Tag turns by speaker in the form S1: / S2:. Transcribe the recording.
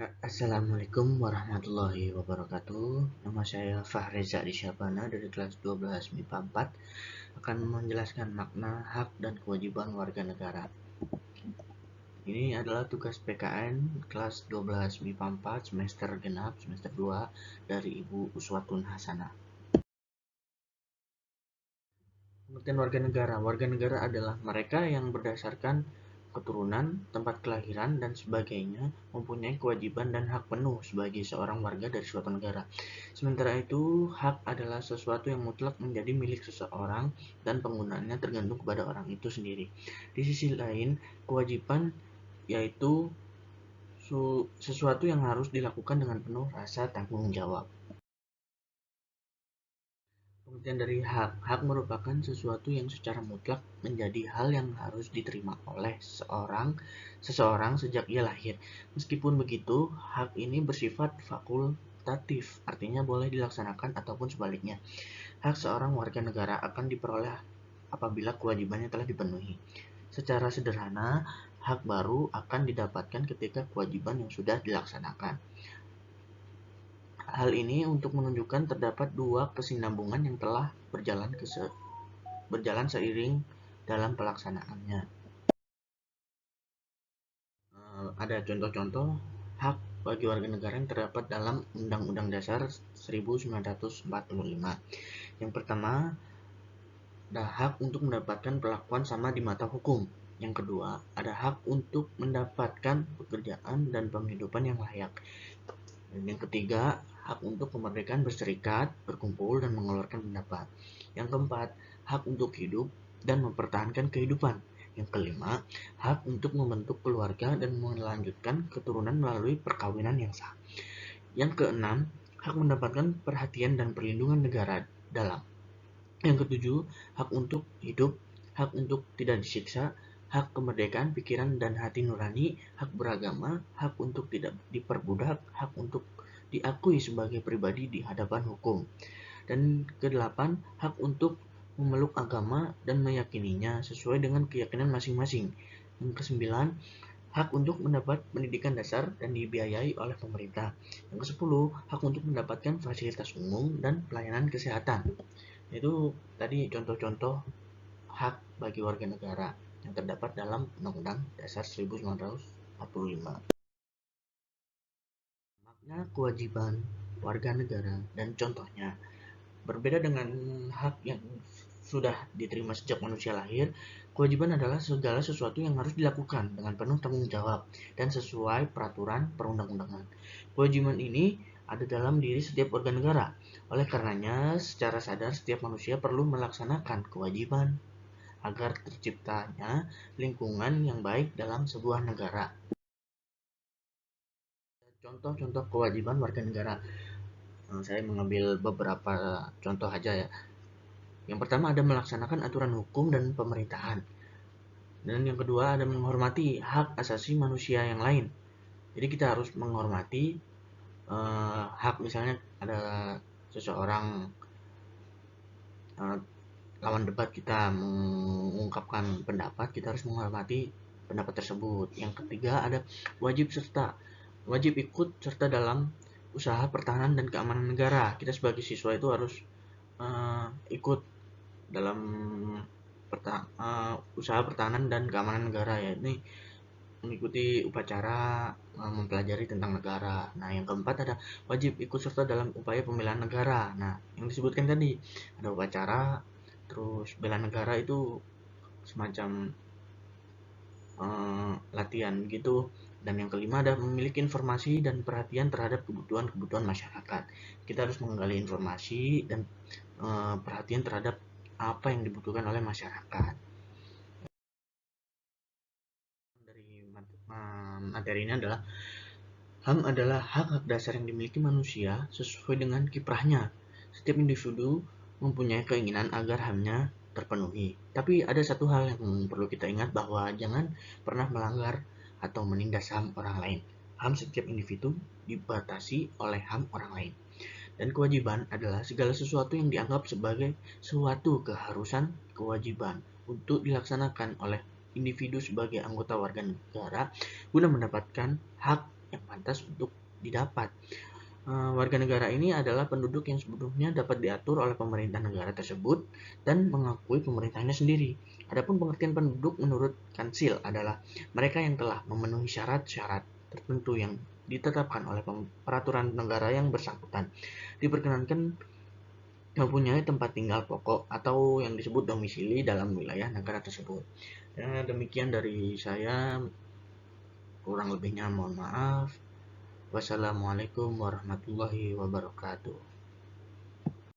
S1: Assalamualaikum warahmatullahi wabarakatuh. Nama saya Fahreza Disyabana dari kelas 12 MIPA 4 akan menjelaskan makna hak dan kewajiban warga negara. Ini adalah tugas PKN kelas 12 MIPA 4 semester genap semester 2 dari Ibu Uswatun Hasanah. Pengertian warga negara. Warga negara adalah mereka yang berdasarkan keturunan, tempat kelahiran, dan sebagainya mempunyai kewajiban dan hak penuh sebagai seorang warga dari suatu negara. Sementara itu, hak adalah sesuatu yang mutlak menjadi milik seseorang dan penggunaannya tergantung kepada orang itu sendiri. Di sisi lain, kewajiban yaitu sesuatu yang harus dilakukan dengan penuh rasa tanggung jawab. Pengertian dari hak. Hak merupakan sesuatu yang secara mutlak menjadi hal yang harus diterima oleh seseorang sejak ia lahir. Meskipun begitu, hak ini bersifat fakultatif, artinya boleh dilaksanakan ataupun sebaliknya. Hak seorang warga negara akan diperoleh apabila kewajibannya telah dipenuhi. Secara sederhana, hak baru akan didapatkan ketika kewajiban yang sudah dilaksanakan. Hal ini untuk menunjukkan terdapat dua kesinambungan yang telah berjalan seiring dalam pelaksanaannya. Ada contoh-contoh hak bagi warga negara yang terdapat dalam Undang-Undang Dasar 1945. Yang pertama, ada hak untuk mendapatkan perlakuan sama di mata hukum. Yang kedua, ada hak untuk mendapatkan pekerjaan dan penghidupan yang layak. Dan yang ketiga, hak untuk kemerdekaan berserikat, berkumpul, dan mengeluarkan pendapat. Yang keempat, hak untuk hidup dan mempertahankan kehidupan. Yang kelima, hak untuk membentuk keluarga dan melanjutkan keturunan melalui perkawinan yang sah. Yang keenam, hak mendapatkan perhatian dan perlindungan negara dalam. Yang ketujuh, hak untuk hidup, hak untuk tidak disiksa, hak kemerdekaan pikiran dan hati nurani, hak beragama, hak untuk tidak diperbudak, hak untuk diakui sebagai pribadi di hadapan hukum. Dan kedelapan, hak untuk memeluk agama dan meyakininya sesuai dengan keyakinan masing-masing. Yang kesembilan, hak untuk mendapat pendidikan dasar dan dibiayai oleh pemerintah. Yang kesepuluh, hak untuk mendapatkan fasilitas umum dan pelayanan kesehatan. Itu tadi contoh-contoh hak bagi warga negara yang terdapat dalam Undang-Undang Dasar 1945. Makna kewajiban warga negara dan contohnya. Berbeda dengan hak yang sudah diterima sejak manusia lahir, kewajiban adalah segala sesuatu yang harus dilakukan dengan penuh tanggung jawab dan sesuai peraturan perundang-undangan. Kewajiban ini ada dalam diri setiap warga negara. Oleh karenanya, secara sadar setiap manusia perlu melaksanakan kewajiban agar terciptanya lingkungan yang baik dalam sebuah negara. Contoh-contoh kewajiban warga negara. Saya mengambil beberapa contoh aja ya. Yang pertama ada melaksanakan aturan hukum dan pemerintahan. Dan yang kedua ada menghormati hak asasi manusia yang lain. Jadi kita harus menghormati hak, misalnya ada seseorang lawan debat, kita mengungkapkan pendapat, kita harus menghormati pendapat tersebut. Yang ketiga ada wajib ikut serta dalam usaha pertahanan dan keamanan negara. Kita sebagai siswa itu harus ikut dalam usaha pertahanan dan keamanan negara, ya. Ini mengikuti upacara mempelajari tentang negara. Nah, yang keempat ada wajib ikut serta dalam upaya pembelaan negara. Nah, yang disebutkan tadi ada upacara, terus bela negara itu semacam latihan gitu. Dan yang kelima ada memiliki informasi dan perhatian terhadap kebutuhan masyarakat. Kita harus menggali informasi dan perhatian terhadap apa yang dibutuhkan oleh masyarakat. Dari materi ini adalah HAM adalah hak-hak dasar yang dimiliki manusia sesuai dengan kiprahnya. Setiap individu mempunyai keinginan agar HAM-nya terpenuhi. Tapi ada satu hal yang perlu kita ingat, bahwa jangan pernah melanggar atau menindas HAM orang lain. HAM setiap individu dibatasi oleh HAM orang lain. Dan kewajiban adalah segala sesuatu yang dianggap sebagai suatu keharusan kewajiban untuk dilaksanakan oleh individu sebagai anggota warga negara guna mendapatkan hak yang pantas untuk didapat. Warga negara ini adalah penduduk yang sebelumnya dapat diatur oleh pemerintah negara tersebut dan mengakui pemerintahnya sendiri. Adapun pengertian penduduk menurut Kansil adalah mereka yang telah memenuhi syarat-syarat tertentu yang ditetapkan oleh peraturan negara yang bersangkutan, diperkenankan mempunyai tempat tinggal pokok atau yang disebut domisili dalam wilayah negara tersebut. Ya, demikian dari saya, kurang lebihnya mohon maaf. Wassalamualaikum warahmatullahi wabarakatuh.